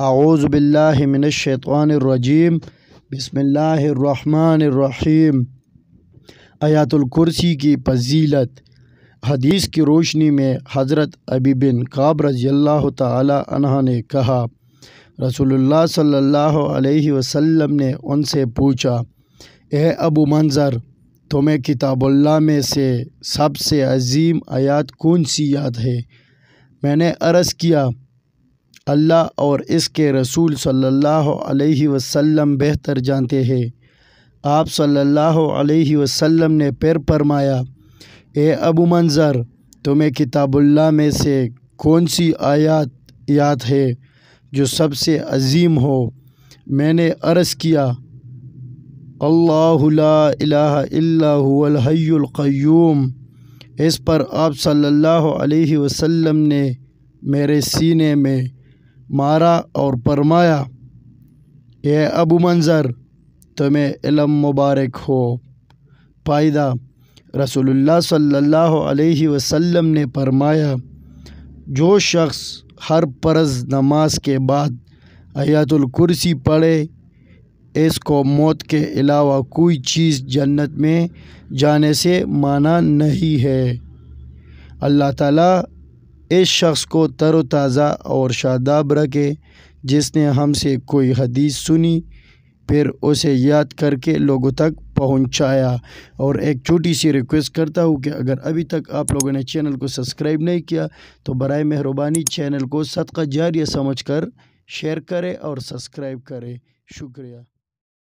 اعوذ باللہ من الشیطان الرجیم، بسم اللہ الرحمن الرحیم۔ آیات الکرسی کی فضیلت۔ حدیث کی روشنی میں حضرت ابی بن کعب رضی اللہ تعالی عنہ نے کہا، رسول اللہ صلی اللہ علیہ وسلم نے ان سے پوچھا، اے ابو منظر، تمہیں کتاب اللہ میں سے سب سے عظیم آیات کون سی یاد ہے؟ میں نے عرض کیا، اللہ اور اس کے رسول صلی اللہ علیہ وسلم بہتر جانتے ہیں۔ آپ صلی اللہ علیہ وسلم نے پھر فرمایا، اے ابو منظر، تمہیں کتاب اللہ میں سے کون سی آیات یاد ہے جو سب سے عظیم ہو؟ میں نے عرض کیا، اللہ لا الہ الا هو الحی القیوم۔ اس پر آپ صلی اللہ علیہ وسلم نے میرے سینے میں مارا اور فرمایا، اے ابو منظر، تمہیں علم مبارک ہو۔ فائدہ: رسول اللہ صلی اللہ علیہ وسلم نے فرمایا، جو شخص ہر فرض نماز کے بعد آیات الکرسی پڑھے، اس کو موت کے علاوہ کوئی چیز جنت میں جانے سے مانع نہیں ہے۔ اللہ تعالیٰ اس شخص کو تر و تازہ اور شاداب رکھے جس نے ہم سے کوئی حدیث سنی پھر اسے یاد کر کے لوگوں تک پہنچایا۔ اور ایک چھوٹی سی ریکویسٹ کرتا ہوں کہ اگر ابھی تک آپ لوگوں نے چینل کو سبسکرائب نہیں کیا تو برائے مہربانی چینل کو صدقہ جاریہ سمجھ کر شیئر کریں اور سبسکرائب کریں۔ شکریہ۔